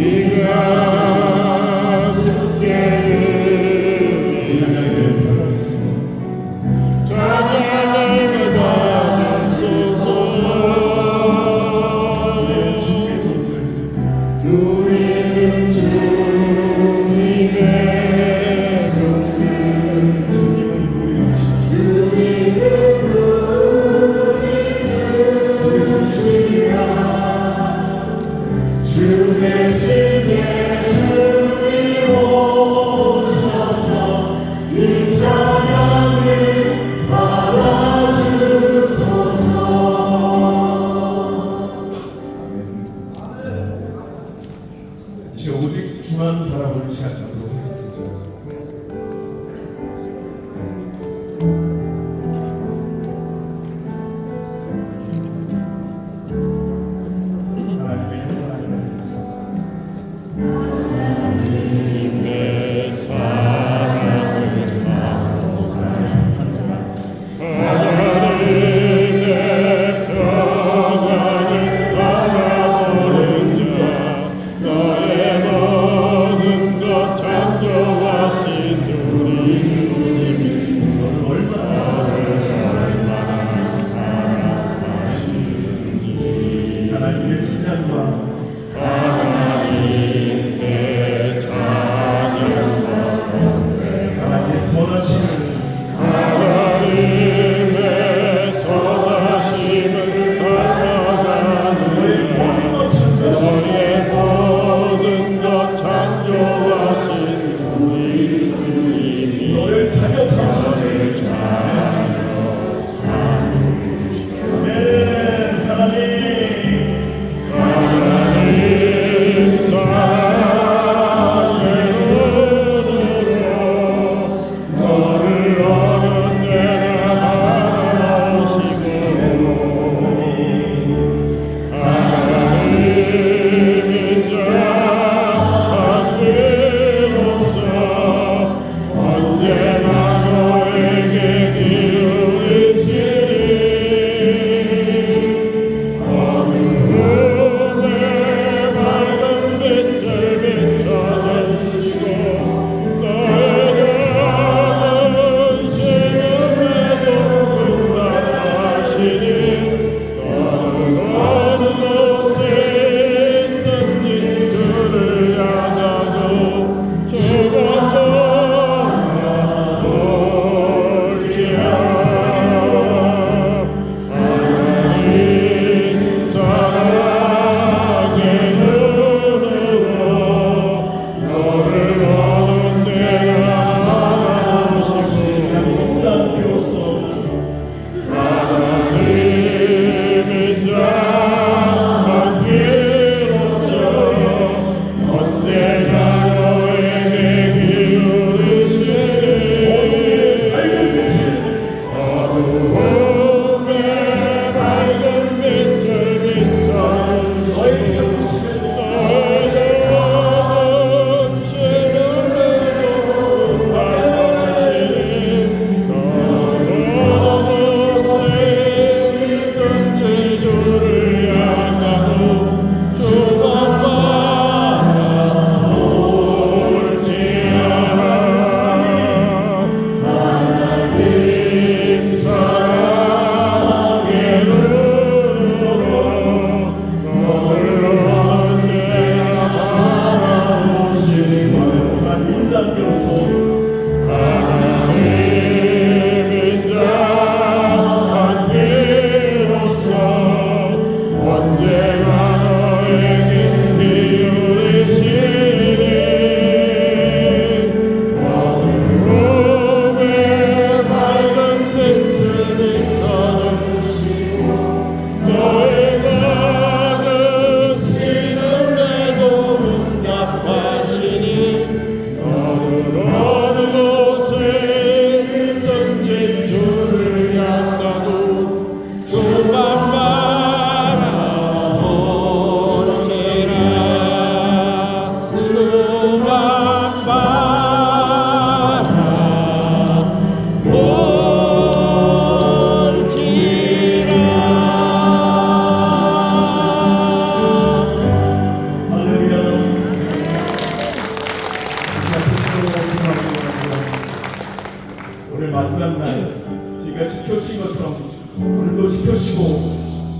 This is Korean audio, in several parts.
우리가 주께를 찬양을 받으소서. 우리는 주님의 손길, 주님은 우리 주시라. 주 대신에 주님 오셔서 이 찬양을 받아주소서. 이제 오직 주만 바라보는 시간 갖도록 하겠습니다. 하나님의 사랑을 하나님의 사랑을 하나님의 평안을 바라보는 자, 너의 모든 것 창조하신 우리 주님이 너를 얼마나 사랑하시는지. 하나님의 칭찬과 하나님의 찬양과 하나님의 선하심을 하나님의 선하심을 닮아가느라 너의 모든 것 창조하신 우리 주님이 너를 찾아 사시네. 아멘. 하나님. 하나님의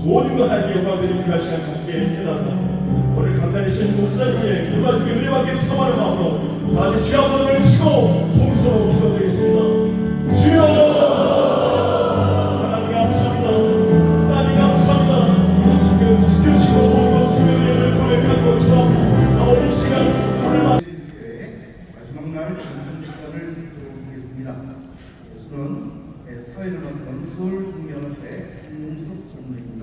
모든 것 하나님께 영광드리는 그 시간 함께 깨닫다 오늘 간단히 신 목사님의 그 말씀에 은혜받게 사모하는 마음으로 다시 주여 한번 외치고 통성으로 기도드리겠습니다. 주여 하나님 감사합니다. 하나님 감사합니다. 지켜주시고 모든 것을 은혜를 고백한 것처럼 오늘 이 시간 오늘 마지막 날 전선 시간을 들어보겠습니다. 우선 사회를 맡은 서울국민협회 김용석 전무입니다.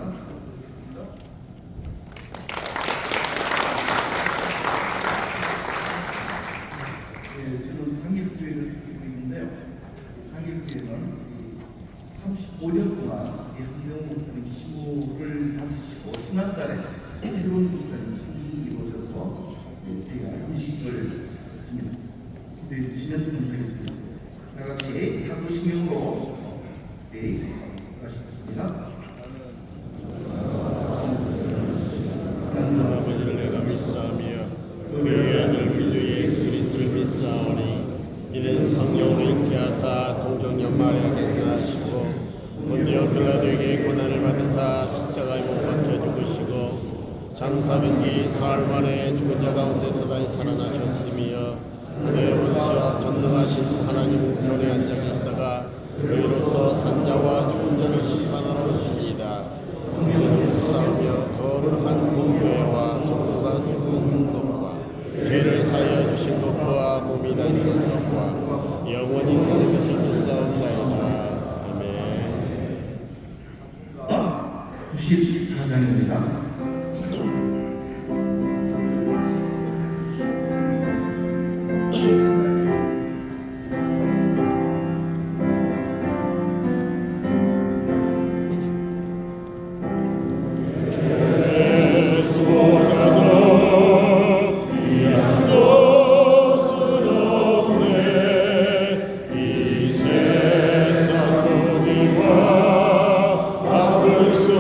저는 항일교회를 지키고 있는데요. 항일교회는 35년 동안 한명 목사님 시모를 마치시고 지난달에 새로운 목사님 신임이 이루어져서 저희가 인식을 했습니다. 기도해 주시면 감사하겠습니다. 다 같이 사도신경으로 하시겠습니다. 하나님 아버지를 내가 믿사오며 그의 아들 우리 주 예수 그리스도를 믿사오니 이는 성령으로 잉태하사 동정 연말에 계승하시고 본디오 빌라도에게 고난을 받으사 십자가에 못 박혀 죽으시고 장사병기 사흘 만에 죽은 자 가운데서 다시 살아나셨으며 그의 원수와 전능하신 하나님 우편에 앉아 계시다가 그로서 산자와 죽은 자를 심판하러 오십니다. 성령을 믿사오며 거룩한 공교회와 성수가 세우는 것과 죄를 사하여 주신 것과 몸이 다시 는 것과 영원히 사는 것을 믿사옵나이다. 아멘. 94장입니다. 바꿀 수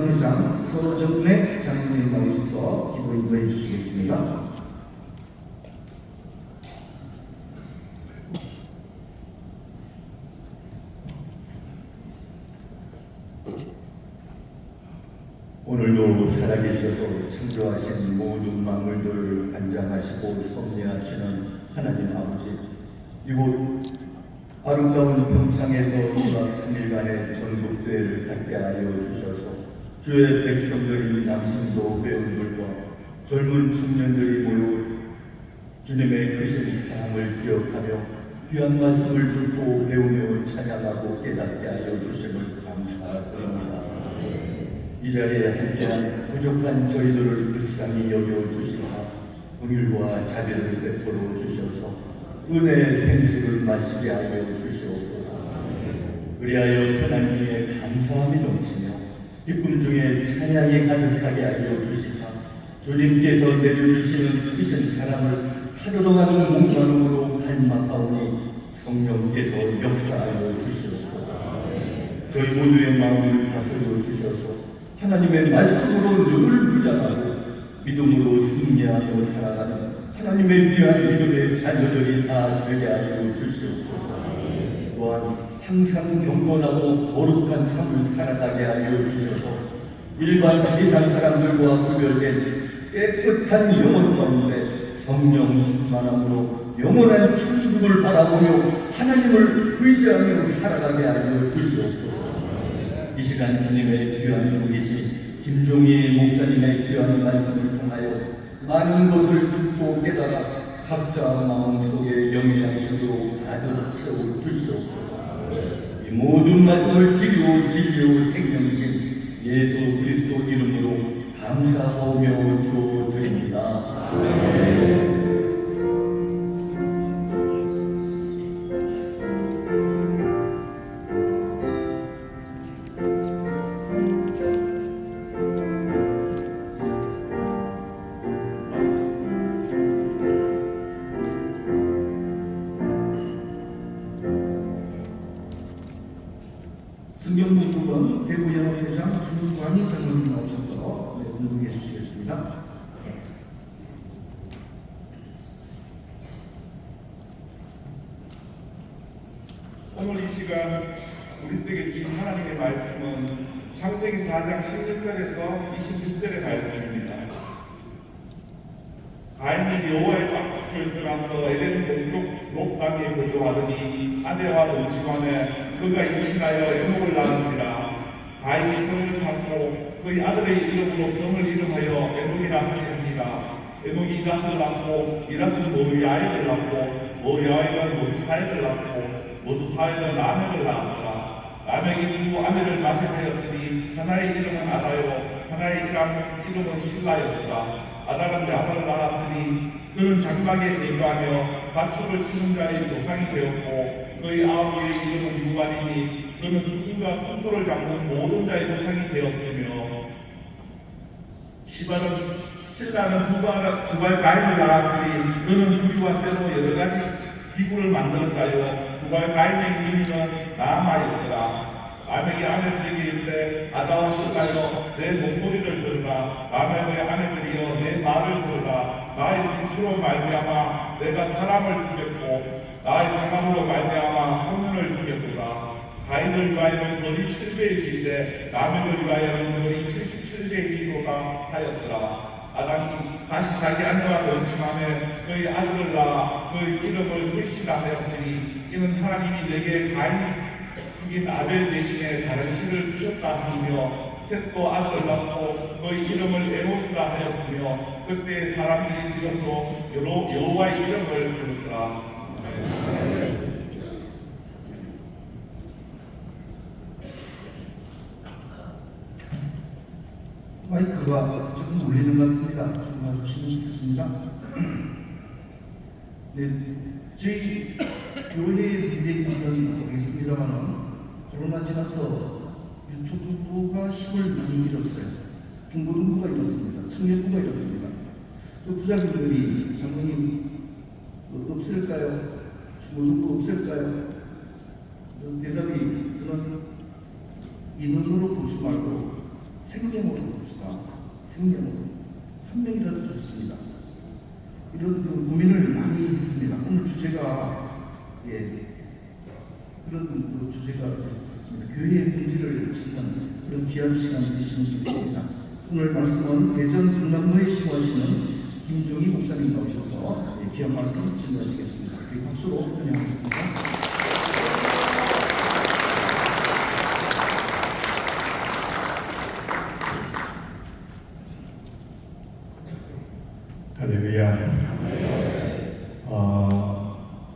대부회장 서정래 장로님 나오셔서 기도 인도해 주시겠습니다. 오늘도 살아계셔서 창조하신 모든 만물들을 관장하시고 섭리하시는 하나님 아버지, 이곳 아름다운 평창에서 2박 3일간의 전국대회를 갖게 하여 주셔서 주의 백성들인 남신도 배우들과 젊은 청년들이 모여 주님의 크신 사랑을 기억하며 귀한 말씀을 듣고 배우며 찬양하고 깨닫게 하여 주심을 감사드립니다. 이 자리에 함께한 부족한 저희들을 불쌍히 여겨주시사 긍휼과 자제를 베풀어 주셔서 은혜의 생수를 마시게 하여 주시옵소서. 그리하여 편안 중에 감사함이 넘치며 기쁨 중에 찬양이 가득하게 하여 주시사 주님께서 내려주시는 크신 사랑을 타도록하는 목마름으로 갈망하오니 성령께서 역사하여 주시옵소서. 저희 모두의 마음을 다스려 주셔서 하나님의 말씀으로 늘 무장하고 믿음으로 승리하며 살아가는 하나님의 귀한 믿음의 자녀들이 다 되게 하여 주시옵소서. 또한 항상 경건하고 거룩한 삶을 살아가게 하여 주셔서 일반 세상 사람들과 구별된 깨끗한 영혼 가운데 성령 충만함으로 영원한 천국을 바라보며 하나님을 의지하며 살아가게 하여 주시옵소서. 이 시간 주님의 귀한 종이신 김종희 목사님의 귀한 말씀을 통하여 많은 것을 듣고 깨달아 각자 마음속에 영의 양식으로 가득 채워 주시옵소서. 이 모든 말씀을 길이요 진리요 생명이신 예수 그리스도 이름으로 감사하며 기도드립니다. 아멘. 승경부부는 대구연합회장 김광희 장로님 나오셔서 운동해 주시겠습니다. 오늘 이 시간 우리에게 주신 하나님의 말씀은 창세기 4장 16절에서 26절의 말씀입니다. 가인이 여호와의 앞을 떠나서 에덴 동쪽 롯 땅에 거주하더니 아내와 동침하며 그가 임신하여 에녹을 낳은지라. 가인이 성을 쌓고 그의 아들의 이름으로 성을 이름하여 에녹이라 하니라. 에녹이 이닷을 낳고 이닷은 모야액을 낳고 모야액은 모두사액을 낳고 모두사액은 라멕을 낳았더라. 라멕이 두 아내를 맞이하였으니 하나의 이름은 아다요 하나의 이름은 실라였더라. 아다는 야발을 낳았으니 그는 장막에 거주하며 가축을 치는 자의 조상이 되었고 그의 아버지의 이름은 유발이니 그는 수금과 풍소를 잡는 모든 자의 조상이 되었으며 시발은 칠라는 두발 가인을 낳았으니 그는 구리와 쇠로 여러 가지 기구를 만드는 자요 두발 가인의 유리는 나아마였더라. 라멕이 아내들에게 이르되 아다와 실라여 내 목소리를 들으라. 라멕의 아내들이여 내 말을 들으라. 나의 상처로 말미암아 내가 사람을 죽였고 나의 상함으로 말미암아 소년을 죽였도다. 가인을 위하여는 거리 7배일진데 라멕을 위하여는 거리 77배이로다 하였더라. 아담이 다시 자기 아내와 동침하며 그의 아들을 낳아 그의 이름을 셋이라 하였으니 이는 하나님이 내게 가인이 죽인 아벨 대신에 다른 신을 주셨다 하며 셋도 아들을 낳고 그의 이름을 에노스라 하였으며 그때 사람들이 비로소 여호와의 이름을 부르더라. 마이크가 조금 울리는 것 같습니다. 좀 봐주시면 좋겠습니다. 네, 저희 교회의 문제인지는 모르겠습니다만 코로나 지나서 유초부가 힘을 많이 잃었어요. 중고등부가 잃었습니다. 청년부가 잃었습니다. 또 부장님들이 장로님 없을까요? 중고등부 없을까요? 대답이 저는 인원으로 보지 말고 생명으로 봅시다. 생명으로. 한 명이라도 좋습니다. 이런 그 고민을 많이 했습니다. 오늘 주제가 그런 그 주제가 될 것 같습니다. 교회의 본질을 찾는 그런 귀한 시간이 되시면 좋겠습니다. 오늘 말씀은 대전 금남로에 심어하시는 김종희 목사님 나오셔서 귀한 말씀 전달하시겠습니다. 박수로 환영하겠습니다. 할렐루야.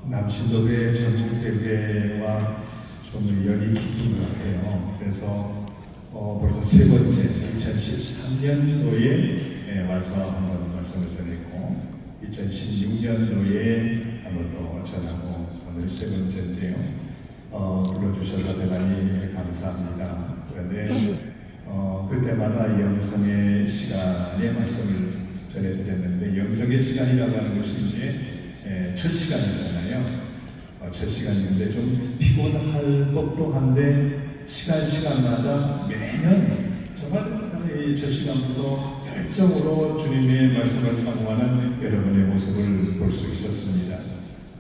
남신도의 전국대회와 좀 연이 깊은 것 같아요. 그래서 벌써 세 번째 2013년도에 와서 한번 말씀을 전했고 2016년도에 한번 또 전하고 오늘 세 번째인데요. 불러주셔서 대단히 감사합니다. 그런데 그때마다 이 영성의 시간에 말씀을 전해드렸는데 영성의 시간이라고 하는 것이 이제 첫 시간이잖아요. 첫 시간인데 좀 피곤할 법도 한데 시간마다 매년 정말 이 첫 시간부터 열정으로 주님의 말씀을 사모하는 여러분의 모습을 볼 수 있었습니다.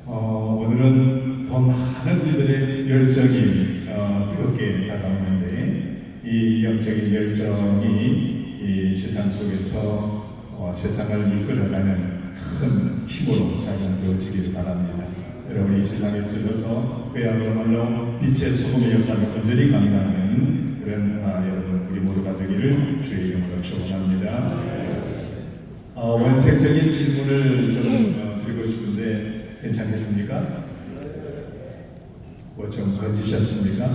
오늘은 더 많은 이들의 열정이 뜨겁게 다가오는데 이 영적인 열정이 이 세상 속에서 세상을 이끌어가는 큰 힘으로 작용되어지기를 바랍니다. 여러분이 이 세상에 쓰여서 그야말로 빛의 소금의 역할을 온전히 감당하는 그런 여러분 우리 모두가 되기를 주의 이름으로 축원합니다. 원색적인 질문을 좀 드리고 싶은데 괜찮겠습니까? 뭐 좀 건지셨습니까?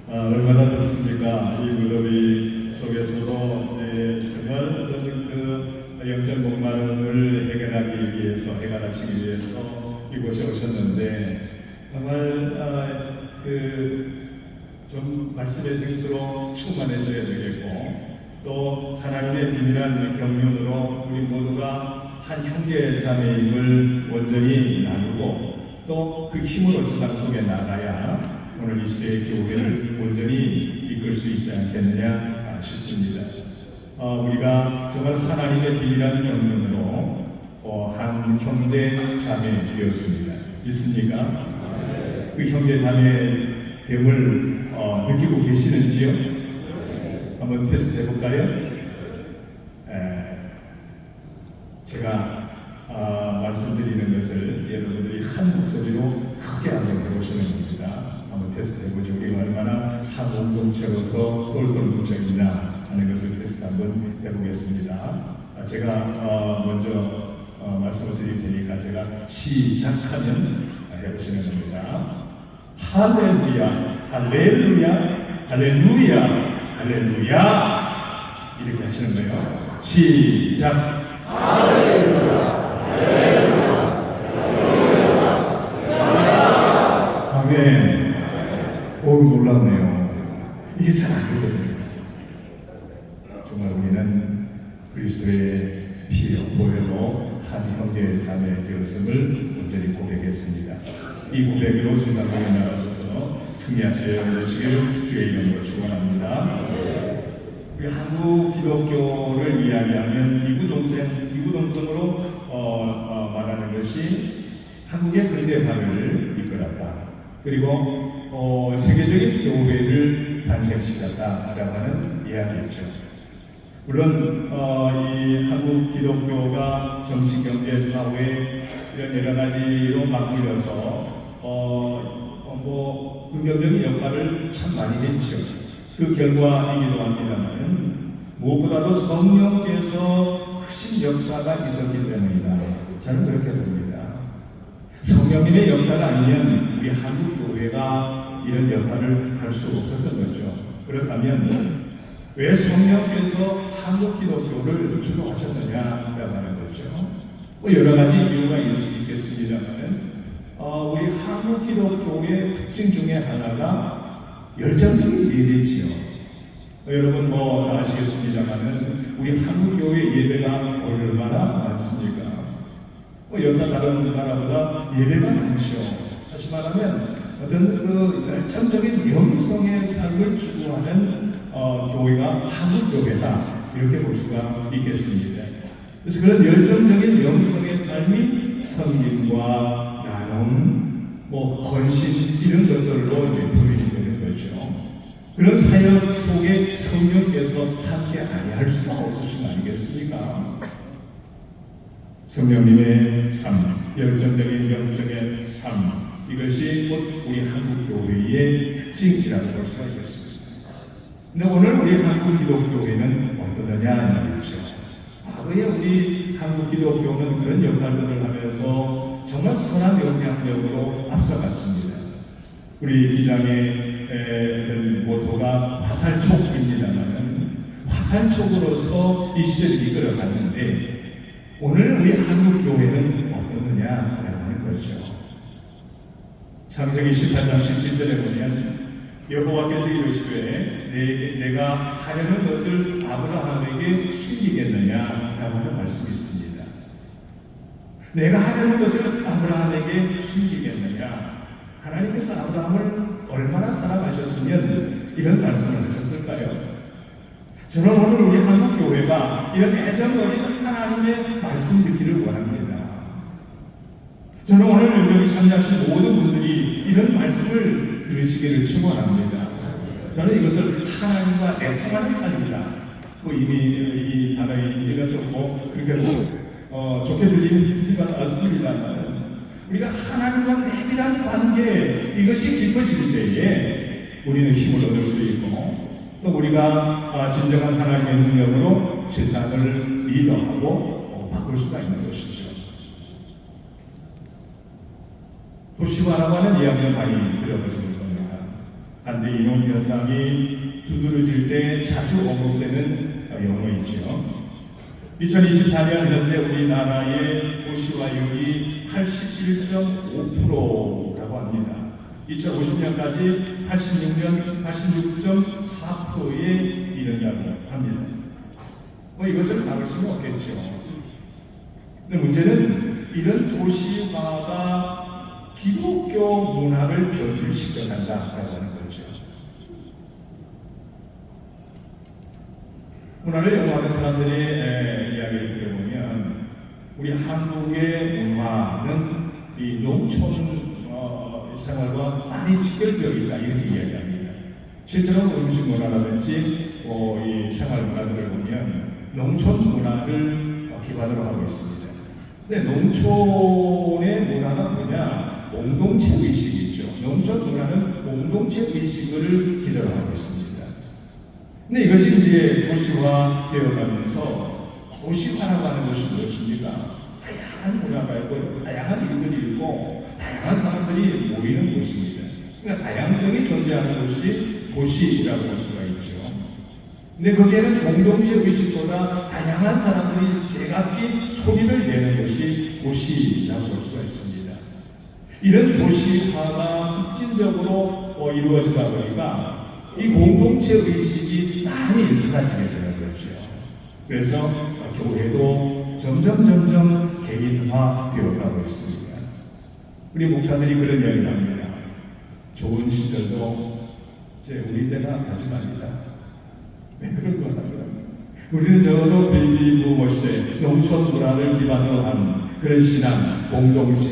얼마나 좋습니까? 이 무더위 속에서도 정말 어떤 그 영적 목마름을 해결하시기 위해서 이곳에 오셨는데 정말 좀 말씀의 생수로 충만해져야 되겠고 또 하나님의 비밀한 경륜으로 우리 모두가 한 형제 자매임을 온전히 나누고 또 그 힘으로 세상 속에 나가야 오늘 이 시대의 교회를 온전히 이끌 수 있지 않겠느냐 싶습니다. 우리가 정말 하나님의 비밀한 경륜으로 한 형제 자매 되었습니다. 있습니까? 그 형제 자매 됨을 느끼고 계시는지요? 한번 테스트 해볼까요? 제가 말씀드리는 것을 여러분들이 한 목소리로 크게 한번 해보시는 겁니다. 한번 테스트 해보죠. 우리가 얼마나 한 공동체로서 똘똘 뭉쳐있나 하는 것을 테스트 한번 해보겠습니다. 제가 먼저 말씀을 드릴 테니까 제가 시작하면 해보시는 겁니다. 할렐루야, 할렐루야, 할렐루야, 할렐루야 이렇게 하시는 거예요. 시작. 할렐루야, 할렐루야, 할렐루야. 아멘. 놀랍네요. 이게 잘 안 되거든요. 정말 우리는 그리스도의 피로 보혈로 한 형제 자매 되었음을 온전히 고백했습니다. 이 고백으로 세상 속에 나가셔서 승리하셔야 되시길 주의 이름으로 축원합니다. 우리 한국 기독교를 이야기하면 이구동성으로 말하는 것이 한국의 근대화를 이끌었다. 그리고 세계적인 교회를 탄생시켰다라고 하는 이야기였죠. 물론 이 한국 기독교가 정치, 경제, 사회 이런 여러 가지로 맞물려서 긍정적인 역할을 참 많이 했죠. 그 결과이기도 합니다만 무엇보다도 성령께서 크신 역사가 있었기 때문이다. 저는 그렇게 봅니다. 성령님의 역사가 아니면 우리 한국 교회가 이런 역할을 할 수 없었던 거죠. 그렇다면 왜 성령께서 한국 기독교를 주도하셨느냐라고 하는 거죠. 여러 가지 이유가 있을 수 있겠습니다만 우리 한국 기독교의 특징 중에 하나가 열정적인 예배지요. 여러분 다 아시겠습니다만은 우리 한국 교회 예배가 얼마나 많습니까? 여타 다른 나라보다 예배가 많죠. 다시 말하면 어떤 그 열정적인 영성의 삶을 추구하는 교회가 한국 교회다 이렇게 볼 수가 있겠습니다. 그래서 그런 열정적인 영성의 삶이 섬김과 나눔, 헌신 이런 것들로 이제 표현이 되는 거죠. 그런 사역 속에 성령께서 함께 아니할 수가 없으신 거 아니겠습니까? 성령님의 삶, 열정적인 영적인 삶, 이것이 곧 우리 한국 교회의 특징이라고 볼 수가 있겠습니다. 근데 오늘 우리 한국 기독교회는 어떠느냐 말이죠. 과거에 우리 한국 기독교는 그런 역할들을 하면서 정말 선한 영향력으로 앞서갔습니다. 우리 기장의 어떤 모토가 화살촉입니다만은 화살촉으로서 이 시대를 이끌어갔는데 오늘 우리 한국 교회는 어떠느냐라고 하는 것이죠. 창세기 18장 17절에 보면 여호와께서 이르시되 내가 하려는 것을 아브라함에게 숨기겠느냐라고 하는 말씀이 있습니다. 내가 하려는 것을 아브라함에게 숨기겠느냐. 하나님께서 아브라함을 얼마나 사랑하셨으면 이런 말씀을 하셨을까요? 저는 오늘 우리 한국 교회가 이런 애정 어린 하나님의 말씀 듣기를 원합니다. 저는 오늘 여기 참여하신 모든 분들이 이런 말씀을 들으시기를 축원합니다. 저는 이것을 하나님과 애통하는 삶이다. 이미 이 단어의 이제가 좀 그렇게 좋게 들리지만 않습니다만 우리가 하나님과 내밀한 관계 이것이 깊어질 때에 우리는 힘을 얻을 수 있고 또 우리가 진정한 하나님의 능력으로 세상을 리더하고 바꿀 수가 있는 것이죠. 도시화라고 하는 이야기를 많이 들어보실 겁니다. 한때 이놈 현상이 두드러질 때 자주 언급되는 용어이죠. 2024년 현재 우리나라의 도시화율이 81.5%라고 합니다. 2050년까지 86.4%에 이르려고 합니다. 이것을 막을 수는 없겠죠. 근데 문제는 이런 도시화가 기독교 문화를 변질시켜 간다라고 하는 거죠. 문화를 연구하는 사람들의 이야기를 들어보면 우리 한국의 문화는 이 농촌 생활과 많이 직결되어 있다 이렇게 이야기합니다. 실제로 음식 문화라든지 이 생활 문화들을 보면 농촌 문화를 기반으로 하고 있습니다. 근데 농촌의 문화가 뭐냐? 공동체 의식이죠. 농촌 문화는 공동체 의식을 기저로 하고 있습니다. 근데 이것이 이제 도시화 되어가면서 도시화라고 하는 것이 무엇입니까? 다양한 문화가 있고 다양한 일들이 있고 다양한 사람들이 모이는 곳입니다. 그러니까 다양성이 존재하는 곳이 도시라고 할 수가 있죠. 근데 거기에는 공동체 의식보다 다양한 사람들이 제각기 소리를 내는 것이 도시라고 볼 수가 있습니다. 이런 도시화가 급진적으로 이루어지다 보니까 이 공동체 의식이 많이 사라지게 되는 거죠. 그래서 교회도 점점 개인화되어 가고 있습니다. 우리 목사들이 그런 이야기를 합니다. 좋은 시절도 이제 우리 때나 하지 말입니다. 왜 그런 거 합니다. 우리는 적어도 베이비 부모 시대 농촌 문화를 기반으로 한 그런 신앙, 공동체,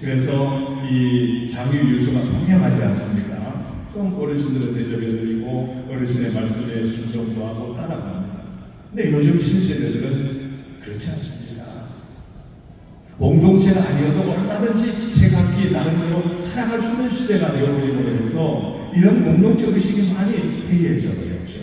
그래서 이 장유 유수가 분명하지 않습니까? 좀 어르신들은 대접해드리고 어르신의 말씀에 순종도 하고 따라갑니다. 근데 요즘 신세대들은 그렇지 않습니다. 공동체가 아니어도 얼마든지 제각기 나름대로 살아갈 수 있는 시대가 되어버리고 해서 이런 공동체 의식이 많이 해이해져 버렸죠.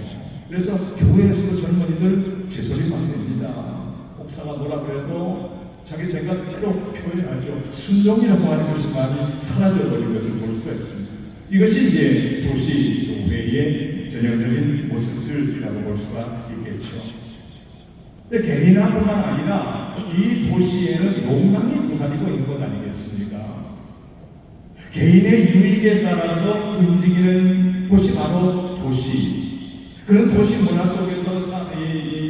그래서 교회에서도 젊은이들 제소리만 냅니다. 목사가 뭐라 그래도 자기 생각대로 표현하죠. 순종이라고 하는 것이 많이 사라져버린 것을 볼 수가 있습니다. 이것이 이제 도시 교회의 전형적인 모습들이라고 볼 수가 있겠죠. 근데 개인화뿐만 아니라 이 도시에는 욕망이 도사리고 있는 것 아니겠습니까? 개인의 유익에 따라서 움직이는 곳이 바로 도시. 그런 도시 문화 속에서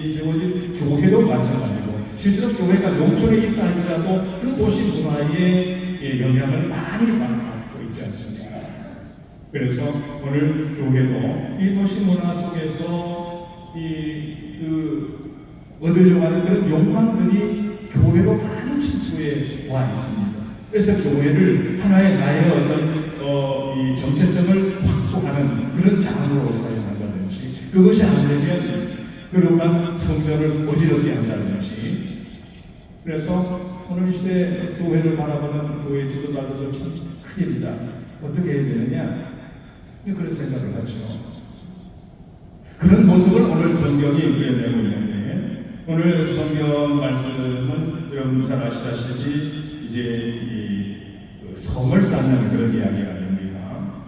세워진 교회도 마찬가지고 실제로 교회가 농촌에 있다 할지라도 그 도시 문화의 영향을 많이 받고 있지 않습니까? 그래서 오늘 교회도 이 도시 문화 속에서 얻으려고 하는 그런 욕망들이 교회로 많이 침투해 와 있습니다. 그래서 교회를 하나의 나의 어떤 이 정체성을 확보하는 그런 장으로 사용한다든지, 그것이 안 되면 그러한 성전을 어지럽게 한다든지. 그래서 오늘 이 시대 교회를 바라보는 교회 지도자들도 참 큰일이다. 어떻게 해야 되느냐? 그런 생각을 하죠. 그런 모습을 오늘 성경이 그려내고 있는데, 오늘 성경 말씀은 여러분 잘 아시다시피 이제 이 성을 쌓는 그런 이야기가 아닙니까?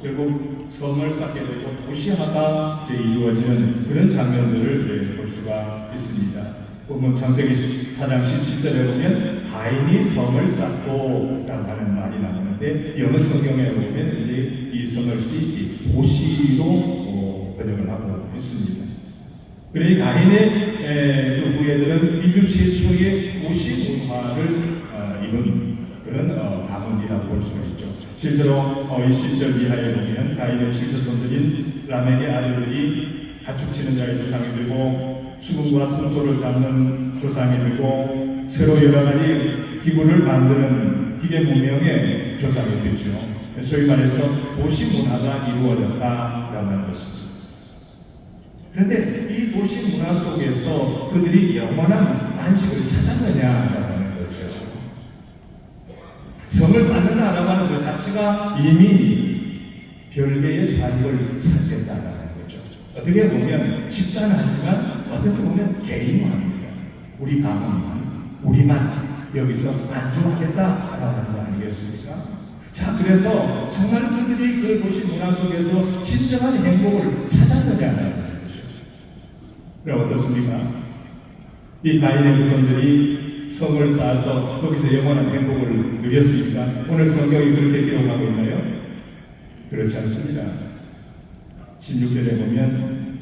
결국 성을 쌓게 되고 도시화가 이루어지는 그런 장면들을 볼 수가 있습니다. 보면 창세기 4장 17절에 보면 가인이 성을 쌓고 라고 하는 말이 나오는데, 영어 성경에 보면 이제 이 성을 시티, 도시로 번역을 하고 있습니다. 그러니 가인의 그 후예들은 인류 최초의 도시 문화를 이룬 그런 가문이라고 볼 수가 있죠. 실제로 이 10절 이하에 보면 가인의 7세손들인 라멕의 아들들이 가축치는 자의 조상이 되고 수금과 통소를 잡는 조상이 되고 새로 여러 가지 기구를 만드는 기계 문명의 조상이 되죠. 소위 말해서 도시 문화가 이루어졌다라고 하는 것입니다. 그런데 이 도시 문화 속에서 그들이 영원한 안식을 찾았느냐라고 하는 거죠. 성을 쌓는다라고 하는 것 자체가 이미 별개의 삶을 살겠다라는 거죠. 어떻게 보면 집단하지만 어떻게 보면 개인화합니다. 우리 가문만, 우리만 여기서 안주하겠다라고 하는 거 아니겠습니까? 자, 그래서 정말 그들이 그 도시 문화 속에서 진정한 행복을 찾았느냐라는 거죠. 그럼 어떻습니까? 이 가인의 후손들이 성을 쌓아서 거기서 영원한 행복을 누렸습니까? 오늘 성경이 그렇게 기록하고 있나요? 그렇지 않습니다. 16절에 보면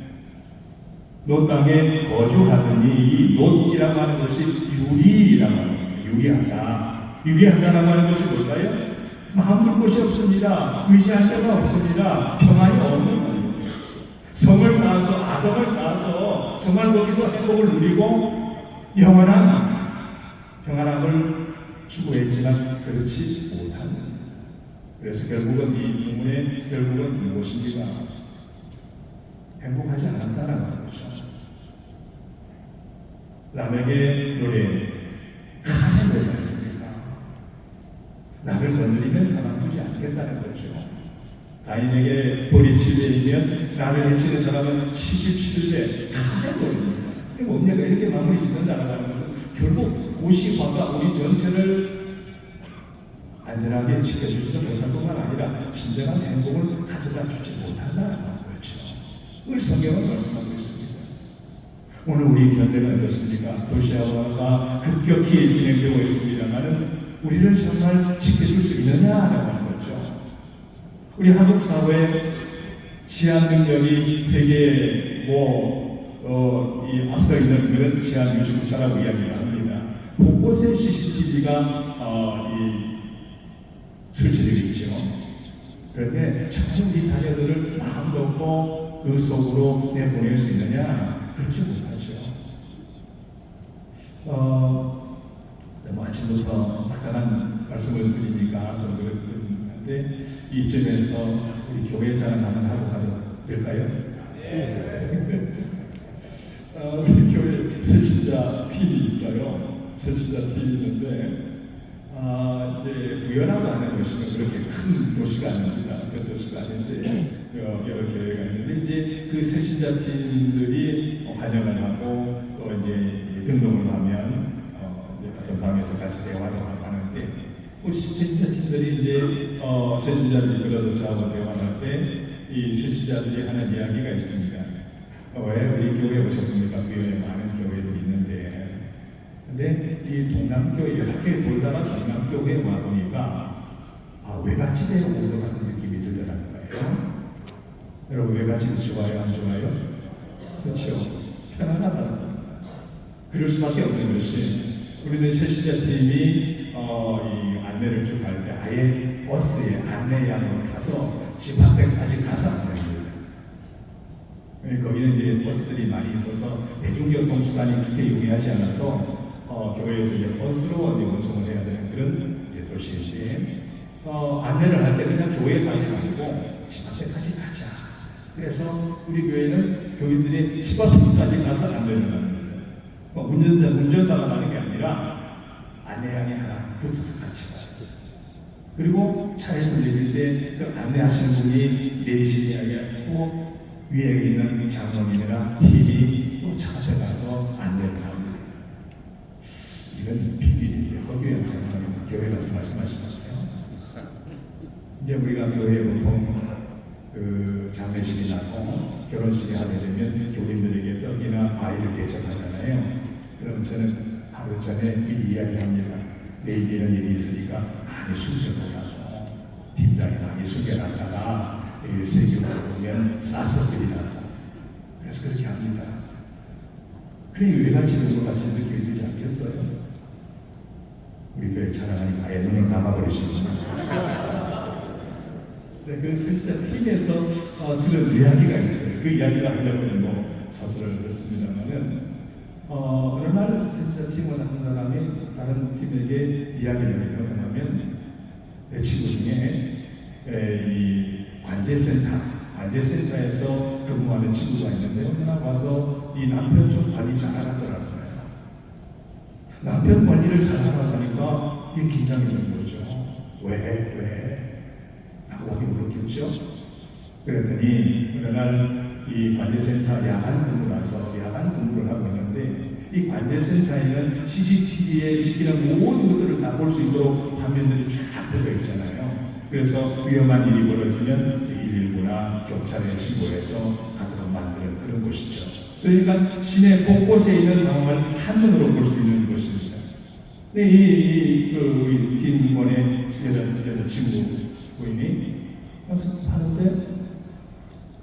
롯 땅에 거주하더니, 이 롯이라고 하는 것이 유리라고 합니다. 유리하다라고 하는 것이 뭘까요? 마음 둘 곳이 없습니다. 의지할 데가 없습니다. 평안이 없는 겁니다. 성을 쌓아서, 아성을 쌓아서 정말 거기서 행복을 누리고 영원한 평안함을 추구했지만 그렇지 못합니다. 그래서 결국은 이 부분의 결국은 무엇입니까? 행복하지 않았다라는 거죠. 라멕의 노래, 가는 노래 아닙니까? 나를 건드리면 가만두지 않겠다는 거죠. 가인에게 벌이 7배이면 나를 해치는 사람은 77배 가는 노래입니다. 이게 뭡니까? 이렇게 마무리 짓는다는 것은 결국 도시화가 우리 전체를 안전하게 지켜주지도 못할 뿐만 아니라 진정한 행복을 가져다 주지 못한다는 거죠. 그걸 성경은 말씀하고 있습니다. 오늘 우리 현대는 어떻습니까? 도시화가 급격히 진행되고 있습니다만은 우리를 정말 지켜줄 수 있느냐라고 하는 거죠. 우리 한국 사회 치안 능력이 세계에 이 앞서 있는 그런 치안 유지 국가라고 이야기를 합니다. 곳곳에 CCTV가 설치되어 있죠. 그런데 정말 우리 자녀들을 마음 놓고 그 속으로 내보낼 수 있느냐? 그렇지 못하죠. 너무 아침부터 딱딱한 말씀을 드리니까 좀 그렇던데 이쯤에서 우리 교회 자랑 한번 하고 가도 될까요? 우리 교회 새신자 팀이 있어요. 새신자 팀이 있는데 이제 부여라고 하는 도시가 그렇게 큰 도시가 아닙니다. 그 도시가 아닌데 여러 교회가 있는데 이제 그 새신자 팀들이 환영을 하고 또 이제 등록을 하면 어떤 방에서 같이 대화를 하는데 그 새신자 팀들이 이제 새신자들이 들어서 저하고 대화할 때 이 새신자들이 하는 이야기가 있습니다. 왜 우리 교회에 오셨습니까? 교회에 많은 교회들이 있는데 근데 이 동남교회 여러 개 돌다가 동남교회에 와보니까 외갓집에 온 것 같은 느낌이 들더라는 거예요. 여러분 외갓집 좋아요? 안 좋아요? 그렇죠. 편안하다. 그럴 수밖에 없는 것이 우리는 새신자 팀이 이 안내를 좀 할 때 아예 버스에 안내양으로 타서 집 앞에까지 가서 안내합니다. 거기는 이제 버스들이 많이 있어서 대중교통 수단이 그렇게 용이하지 않아서 교회에서 이제 버스로 이제 운송을 해야 되는 그런 이제 도시인데 안내를 할 때 그냥 교회에서 하지 말고 집 앞에까지 가자. 그래서 우리 교회는 교인들이 집 앞까지 가서 안내를 합니다. 운전사가 하는 게 아니라 안내양이 하나 붙어서 같이 가요. 그리고 차에서 내릴 때 그 안내하시는 분이 내리신 이야기하고 위에 있는 장로님이나 팀이 또 차 앞에 가서 안내를 합니다. 이건 비밀인데 허규현 장로님 교회 가서 말씀하시면서요. 이제 우리가 교회에 보통 그 장례식이 나고 결혼식이 하게 되면 교인들에게 떡이나 과일을 대접하잖아요. 그러면 저는 하루 전에 미리 이야기합니다. 내일 이런 일이 있으니까 많이 숨겨놓으라고. 팀장이 많이 숨겨놨다가 내일 세교가 보면 싸서 드리라고. 그래서 그렇게 합니다. 그러니 외같이 있는 것 같이 느낌이 들지 않겠어요? 우리 교회 자랑하니까 아예 눈을 감아버리시는구나. 네, 그래서 진짜 팀에서 들은 이야기가 있어요. 그 이야기를 하려고 뭐 사설을 썼습니다만은 어느 날 진짜 팀원 한 사람이 다른 팀에게 이야기를 하면 내 친구 중에 이 관제센터에서 근무하는 친구가 있는데 어느 날 와서 이 남편 좀 관리 잘하더라고요. 남편 관리를 잘하다 보니까 이게 긴장이 되는 거죠. 왜? 라고 하기 물었겠죠. 그랬더니 어느 날 이 관제센터 야간 근무를 하고 있는데 이 관제센터에는 CCTV에 찍히는 모든 것들을 다 볼 수 있도록 화면들이 쫙 펴져 있잖아요. 그래서 위험한 일이 벌어지면 119나 경찰에 신고해서 가도록 만드는 그런 곳이죠. 그러니까 시내 곳곳에 있는 상황을 한눈으로 볼 수 있는 곳입니다. 근데 우리 팀원의 여자 친구 부인이 가서 하는데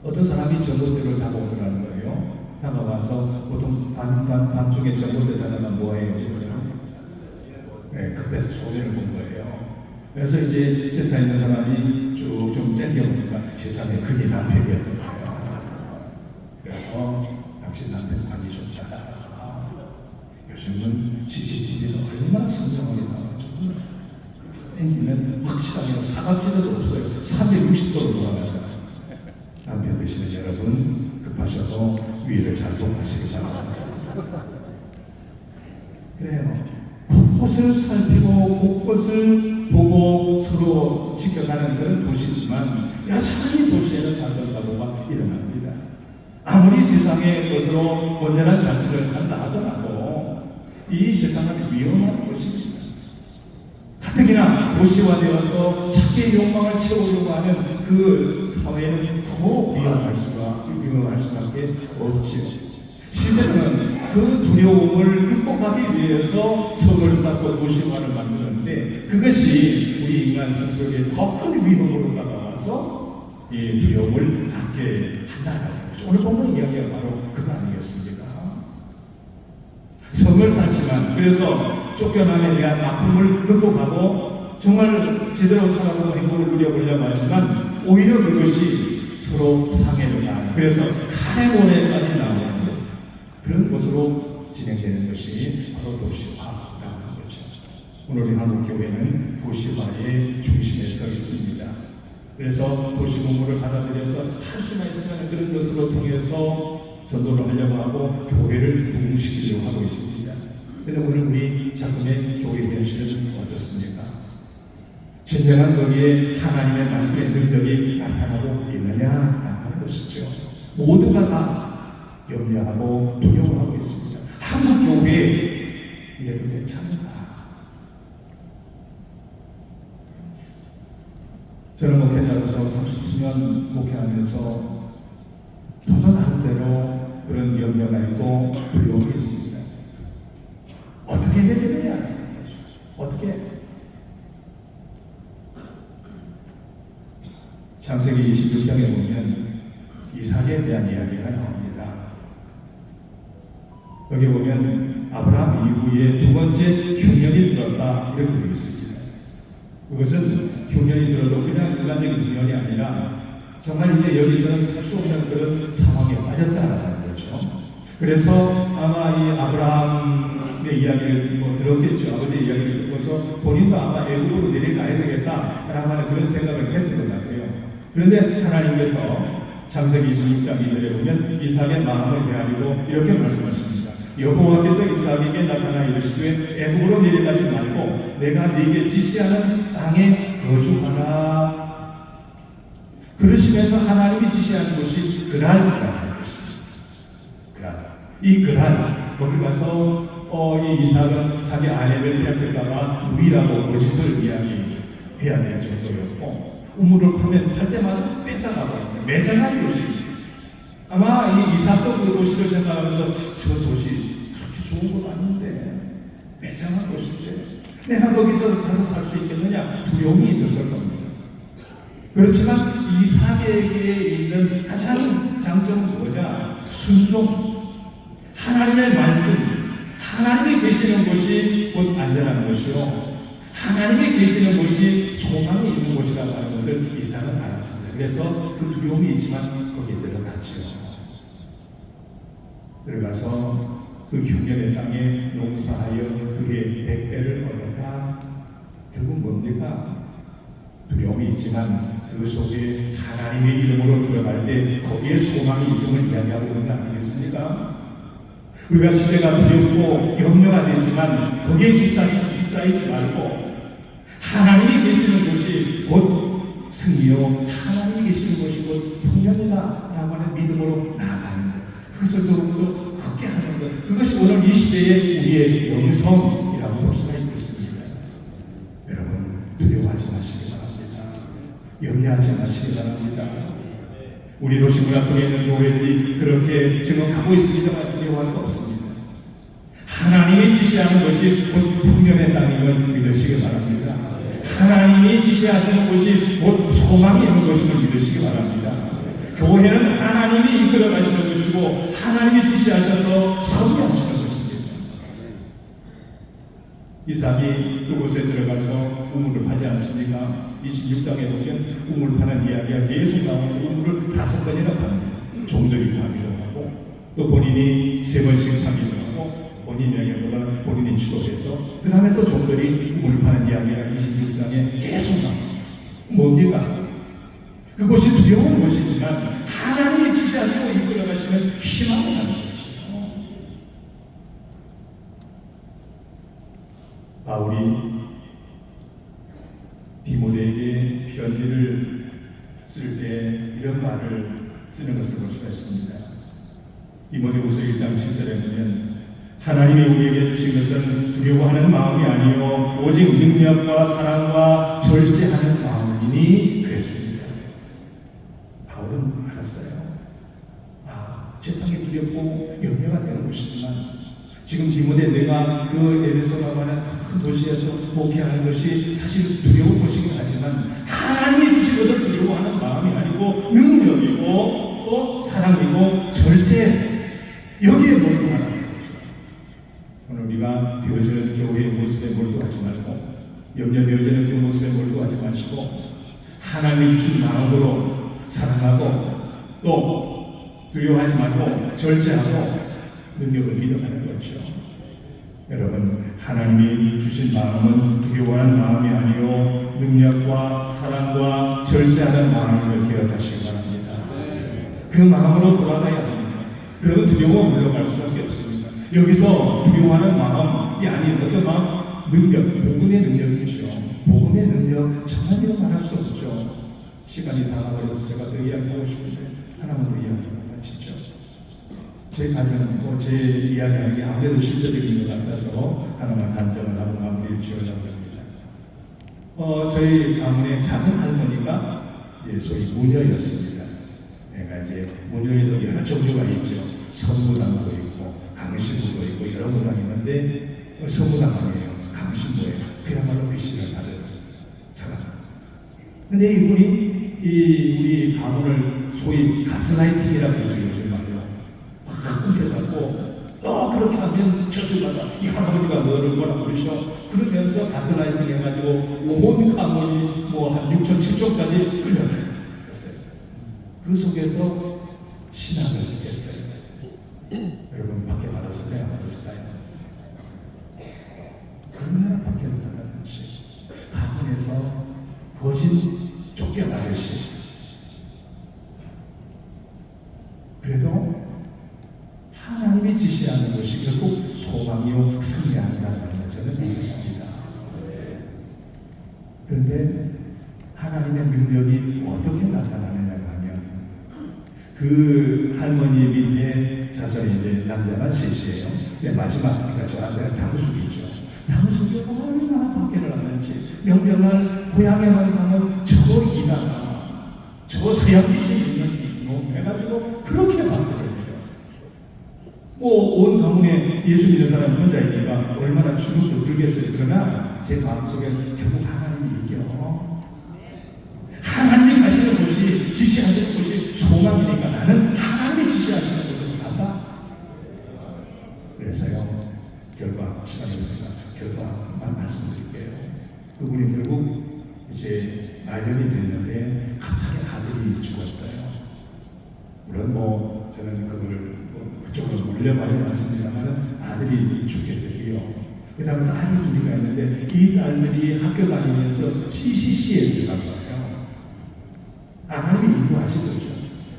어떤 사람이 전봇대를 타고 오더라는 거예요. 다가와서 보통 밤중에 전봇대 타다가 뭐해요 지금? 네, 급해서 소리를 본 거예요. 그래서 이제 센터에 있는 사람이 쭉 좀 땡겨보니까 세상에 그게 남편이었던 거예요. 그래서 당신 남편 관리 좀 잘하라. 요즘은 CCTV는 얼마나 선명하게 나와요. 땡기면 확실하게 사각지대도 없어요. 360도로 돌아가잖아요. 남편 되시는 여러분 급하셔도 위를 잘 동하시기 바랍니다. 그래요. 곳곳을 살피고 곳곳을 보고 서로 지켜가는 그런 도시지만 여전히 도시에는 살살사고가 일어납니다. 아무리 세상의 것으로 온전한 잔치를 한다 하더라도 이 세상은 위험한 곳입니다. 가뜩이나 도시화되어서 자기의 욕망을 채우려고 하는 그 사회는 더 위험할 수밖에 없지요. 실제로는 그 두려움을 극복하기 위해서 성을 쌓고 도시화를 만드는데 그것이 우리 인간 스스로에게 더 큰 위험으로 다가와서 이 두려움을 갖게 한다는 거죠. 오늘 본문 이야기가 바로 그거 아니겠습니까? 성을 쌓지만 그래서 쫓겨남에 대한 아픔을 극복하고 정말 제대로 살아보고 행복을 누려보려고 하지만 오히려 그것이 서로 상해를 하는 그래서 카레모네까지 나오는 그런 것으로 진행되는 것이 바로 도시화라고 하는 거죠. 오늘 우리 한국교회는 도시화의 중심에 서 있습니다. 그래서 도시 공부를 받아들여서 할 수만 있으면 그런 것으로 통해서 전도를 하려고 하고 교회를 부흥시키려고 하고 있습니다. 그런데 오늘 우리 작품의 교회 현실은 어떻습니까? 진정한 거기에 하나님의 말씀의 능력이 나타나고 있느냐 하는 것이죠. 모두가 다 염려하고 두려워하고 있습니다. 한국 교회 이래도 괜찮은가? 저는 목회자로서 30수년 목회하면서 저도 나름대로 그런 염려가 있고 두려움이 있습니다. 어떻게 해야 되느냐? 어떻게? 창세기 26장에 보면 이삭에 대한 이야기가 나옵니다. 여기 보면 아브라함 이후에 두 번째 흉년이 들었다 이렇게 되어 있습니다. 그것은 흉년이 들어도 그냥 일반적인 흉년이 아니라 정말 이제 여기서는 살 수 없는 그런 상황에 빠졌다라는 거죠. 그래서 아마 이 아브라함의 이야기를 들었겠죠. 아버지의 이야기를 듣고서 본인도 아마 애국으로 내려가야 되겠다라고 하는 그런 생각을 했던 것 같아요. 그런데 하나님께서 창세기 26장 2절에 보면 이삭의 마음을 헤아리고 이렇게 말씀하십니다. 여호와께서 이삭에게 나타나 이르시되 애국으로 내려가지 말고 내가 네게 지시하는 땅에 거주하라. 그러시면서 하나님이 지시하는 곳이 그랄이라는 것입니다. 이 그랄, 거기 가서 이 이삭은 자기 아내를 빼앗길까봐 누이라고 거짓을 이야기해야 될 정도였고 우물을 팔 때마다 뺏어가고 매장한 도시입니다. 아마 이 이삭도 그 도시를 생각하면서 저 도시 그렇게 좋은 건 아닌데 매장한 도시인데 내가 거기서 가서 살 수 있겠느냐 두려움이 있었을 겁니다. 그렇지만 이삭에게 있는 가장 장점은 뭐냐? 순종. 하나님의 말씀, 하나님이 계시는 곳이 곧 안전한 곳이요 하나님이 계시는 곳이 소망이 있는 곳이라고 하는 것을 이삭은 알았습니다. 그래서 그 두려움이 있지만 거기에 들어갔죠. 들어가서 그 흉년의 땅에 농사하여 그의 100배를 얻었다. 결국 뭡니까? 두려움이 있지만 그 속에 하나님의 이름으로 들어갈 때 거기에 소망이 있음을 이야기하고 있는 거 아니겠습니까? 우리가 시대가 두렵고 염려가 되지만 거기에 휩싸이지 말고 하나님이 계시는 곳이 곧 승리요 하나님이 계시는 곳이 곧 풍년이다 라고 하는 믿음으로 나아가는 것, 그것을 더욱더 크게 하는 것, 그것이 오늘 이 시대의 우리의 영성이라고 볼 수가 있겠습니다. 여러분 두려워하지 마시기 바랍니다. 염려하지 마시기 바랍니다. 우리 도시 문화 속에 있는 교회들이 그렇게 지금 가고 있습니다만 두려워할 거 없습니다. 하나님이 지시하는 것이 곧 풍년의 땅임을 믿으시기 바랍니다. 하나님이 지시하시는 것이 곧 소망이 있는 것임을 믿으시기 바랍니다. 교회는 하나님이 이끌어 가시는 것이고 하나님이 지시하셔서 설계하시는 것입니다. 이삭이 그곳에 들어가서 우물을 파지 않습니까? 26장에 보면 우물 파는 이야기가 계속 나오는데 우물을 5번이나 팝니다. 종들이 파기도 하고 또 본인이 3번씩 파기도 하고 본인에게보다는 본인이 주도해서 그 다음에 또 종들이 우물을 파는 이야기가 26장에 계속 나옵니다. 뭡니까? 그것이 두려운 것이지만 하나님이 지시하시고 이끌어가시면 희망을 하는 것이죠. 바울이 디모데에게 편지를 쓸 때 이런 말을 쓰는 것을 볼 수가 있습니다. 디모데후서 1장 7절에 보면 하나님이 우리에게 주신 것은 두려워하는 마음이 아니요 오직 능력과 사랑과 절제하는 마음이니 그랬습니다. 바울은 알았어요. 세상이 두렵고 염려가 되는 것이지만 지금 디모데 내가 그 에베소라고 하는 큰 도시에서 목회하는 것이 사실 두려운 것이긴 하지만 하나님이 주신 것을 두려워하는 마음이 아니고 능력이고 또 사랑이고 절제 여기에 몰두하는 것이죠. 오늘 우리가 되어지는 교회의 모습에 몰두하지 말고 염려되어지는 그 모습에 몰두하지 마시고 하나님이 주신 마음으로 사랑하고 또 두려워하지 말고 절제하고 능력을 믿어가는 거죠. 여러분 하나님이 주신 마음은 두려워하는 마음이 아니요 능력과 사랑과 절제하는 마음을 기억하시기 바랍니다. 그 마음으로 돌아가야 합니다. 그러면 두려워 물러갈 수밖에 없습니다. 여기서 두려워하는 마음이 아닌 어떤 마음? 능력, 복음의 능력이죠. 복음의 능력 정말 말할 수 없죠. 시간이 다 가버려서 제가 더 이야기하고 싶은데 하나만 더 이야기하고 마치죠. 제 가정, 제 이야기하는 게 아무래도 실제적인 것 같아서 하나만 간증을 하고 마무리를 지으려고 합니다. 저희 가문의 작은 할머니가 소위 무녀였습니다. 내가 이제 무녀에도 여러 종류가 있죠. 선무당도 있고 강신부도 있고 여러 무당이 있는데 선무당 아니에요. 강신부예요. 그야말로 귀신을 받은 사람. 근데 이분이 우리 가문을 소위 가스라이팅이라고 하죠. 요즘 말로 확 끊겨잡고 너 그렇게 하면 저주받아. 이 할아버지가 너를 뭐라 그러셔. 그러면서 가스라이팅 해가지고 온 가문이 뭐 한 6천, 7천까지 끌려갔어요. 그 속에서 신학을 했어요. 여러분 박해 받았을까요? 안 받았을까요? 얼마나 박해를 받았는지. 가문에서 거짓 쫓겨나듯이. 그래도 하나님이 지시하는 것이 결국 소망이요 승리한다는 걸 저는 믿습니다. 그런데 하나님의 능력이 어떻게 나타나느냐 하면 그 할머니 밑에 자손이 이제 남자만 셋이에요. 근데 마지막이가 저한테는 당숙이죠. 당숙이 얼마나 박해를 하는지 명절날 고향에만 가면 저 이나라 저 서양 귀신이 있는 해가지고 그렇게 박해를 해요. 뭐 온 가문에 예수 믿는 사람 혼자 있니까 얼마나 주눅도 들겠어요. 그러나 제 마음속에 결국 하나님이 이겨. 하나님이 가시는 곳이 지시하시는 곳이 소망이니까 나는 하나님이 지시하시는 곳으로 간다. 그래서요 결과 시간이 없으니까 결과만 말씀드릴게요. 그분이 결국 이제 말년이 됐는데 갑자기 아들이 죽었어요. 물론 뭐 저는 그거를 그쪽으로 몰려가지 않습니다만 아들이 죽게 되고요. 그 다음에 딸이 둘이가 있는데 이 딸들이 학교 다니면서 CCC에 들어간 거예요. 하나님이 인도하신 거죠.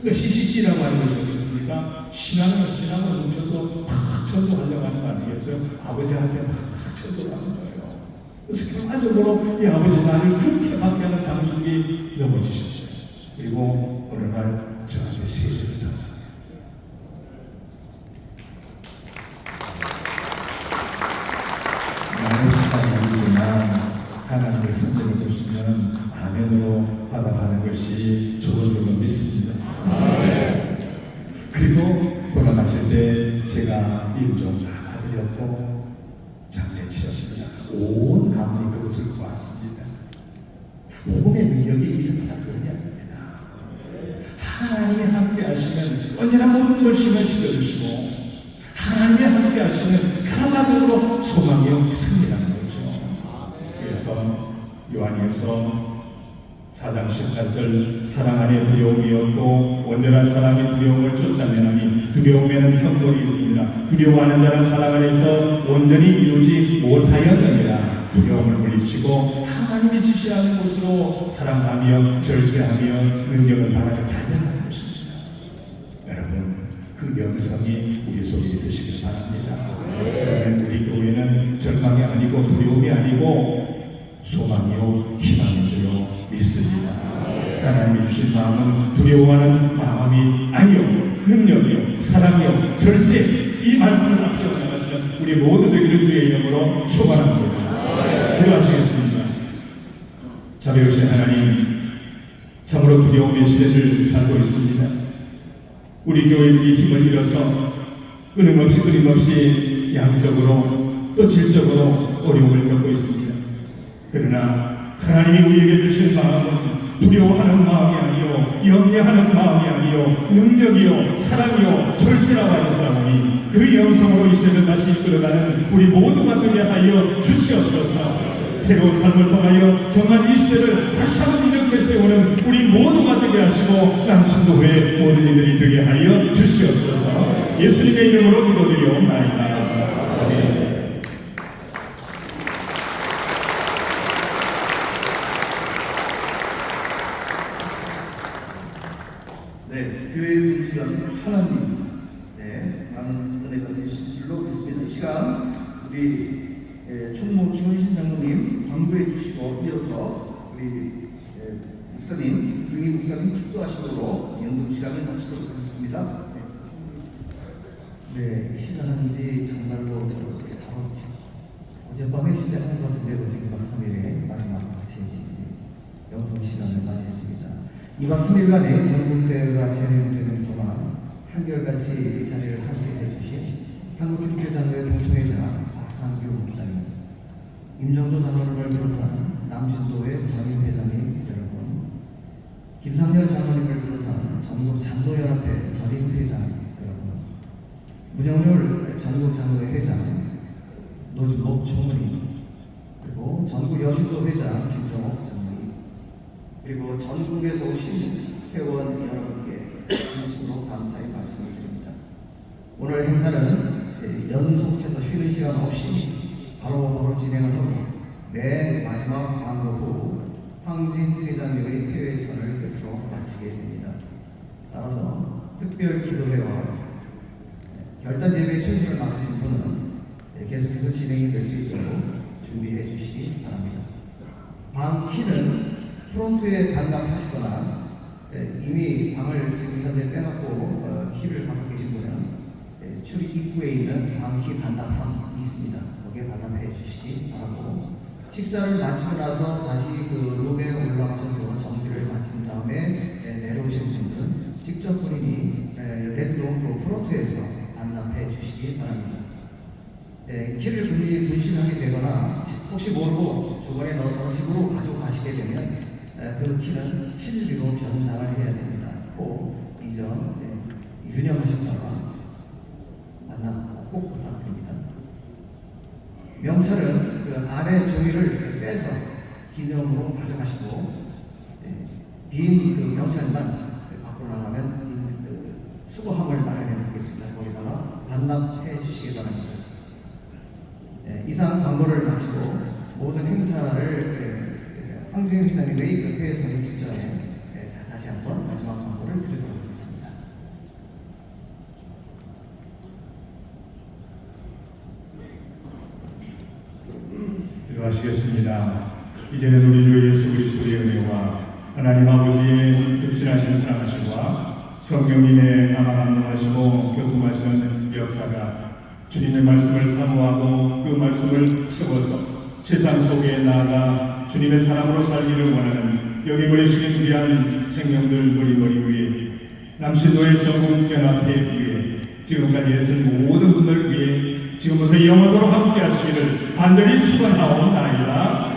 그러니까 CCC라고 하는 것이 없었으니까 신앙을 뭉쳐서 팍 전도하려고 하는 거 아니겠어요? 아버지한테 팍 전도하는 거예요. 그래서 결과적으로 이 아버지 나를 그렇게 박해하는 당숙이 넘어지셨어요. 그리고 어느 날 저한테 세례를 당합니다. 나는 시간이 아니지만 하나님의 선택을 보시면 아멘으로 받아가는 것이 좋은 줄로 믿습니다. 그리고 돌아가실 때 제가 임종 다 받으렸고 장례치였습니다. 온 가문이 그것을 보았습니다. 복음의 능력이 이렇다 그러냐입니다. 하나님이 함께 하시면 언제나 모든 결심을 지켜주시고 하나님이 함께 하시면 결과적으로 소망이요 승리라는 거죠. 그래서 요한일서 4장 18절 사랑 안에 두려움이 없고 온전한 사랑이 두려움을 쫓아내나니 두려움에는 형벌이 있습니다. 두려워하는 자는 사랑 안에서 온전히 이루지 못하였느니라. 두려움을 물리치고 하나님이 지시하는 곳으로 사랑하며 절제하며 능력을 바라며 달려가는 것입니다. 여러분 그 영성이 우리 속에 있으시길 바랍니다. 그러면 우리 교회는 절망이 아니고 두려움이 아니고 소망이요 희망인 줄로 믿습니다. 하나님이 주신 마음은 두려워하는 마음이 아니요 능력이요 사랑이요 절제 이 말씀을 앞세워 나가시는 우리 모두 되기를 주의 이름으로 축원합니다. 기도하시겠습니다. 자비로우신 하나님 참으로 두려움의 시대를 살고 있습니다. 우리 교회들이 힘을 잃어서 끊임없이 양적으로 또 질적으로 어려움을 겪고 있습니다. 그러나 하나님이 우리에게 주신 마음은 두려워하는 마음이 아니요 염려하는 마음이 아니요 능력이요 사랑이요 절제라고 하셨사오니 그 영성으로 이 시대를 다시 이끌어가는 우리 모두가 되게 하여 주시옵소서. 새로운 삶을 통하여 정말 이 시대를 다시 한번 일으켜 세우는 우리 모두가 되게 하시고 남신도회 모든 이들이 되게 하여 주시옵소서. 예수님의 이름으로 기도드리옵나이다. 아멘. 네, 교회의 분주한 하나님, 네, 많은 은혜가 되신 줄로 믿습니다. 이 시간 우리 총무 김원신 장로님 광고해 주시고 이어서 우리 목사님, 김희 목사님 축도하시도록 영성 시간을 마치도록 하겠습니다. 네, 시작한 지 정말로 바로 어젯밤에 시작한 것 같은데 어제 2박 3일의 마지막 같이 영성 시간을 맞이했습니다. 2박 3일간의 전국대회가 진행되는 동안 한결같이 이 자리를 함께 해주신 한국기독교장로회 동총회장 박상규 목사님, 임정조 장로님을 비롯한 남진도회 전임회장님 여러분, 김상렬 장로님을 비롯한 전국 장로연합회 전임회장 여러분, 문영률 전국장로회 회장 노준복 총리, 그리고 전국 여신도 회장 김정옥 장로님, 그리고 전국에서 오신 회원 여러분께 진심으로 감사의 말씀을 드립니다. 오늘 행사는 연속해서 쉬는 시간 없이 바로 진행을 하고 맨 마지막 광고 후 황진 회장님의 폐회선을 끝으로 마치게 됩니다. 따라서 특별 기도회와 결단 예배 순서를 맡으신 분은 계속해서 진행이 될 수 있도록 준비해 주시기 바랍니다. 방키는 프론트에 반납하시거나 이미 방을 지금 현재 빼갖고 키를 갖고 계신 분은 출입 입구에 있는 방키 반납함이 있습니다. 거기에 반납해 주시기 바라고, 식사를 마치고 나서 다시 그 룸에 올라가셔서 정비를 마친 다음에 내려오신 분들은 직접 본인이 레드돔 프론트에서 반납해 주시기 바랍니다. 키를 분실하게 되거나 혹시 모르고 주머니에 넣었다가 집으로 가지고 가시게 되면 그 키는 실비로 변상을 해야 됩니다. 꼭 이전 유념하셨다가 반납 꼭 부탁드립니다. 명찰은 그 안에 종이를 빼서 기념으로 가져가시고 빈 그 명찰만 밖으로 나가면 그 수거함을 마련해 놓겠습니다. 거기다가 반납해 주시기 바랍니다. 이상 광고를 마치고 모든 행사를 황진 회장님의 그 폐회선을 직전에 다시 한번 마지막 광고를 드리도록 하겠습니다. 기도하시겠습니다. 이제는 우리 주 예수 그리스도의 은혜와 하나님 아버지의 극진하신 사랑하심과 성령님의 감화감동하시고 교통하시는 역사가 주님의 말씀을 사모하고 그 말씀을 채워서 세상 속에 나아가 주님의 사람으로 살기를 원하는 여기 모이신 귀한 생명들 머리 위에 남신도의 전국 연합회 위에 지금까지 애쓴 모든 분들 위해 지금부터 영원토록 함께 하시기를 간절히 축원하옵나이다.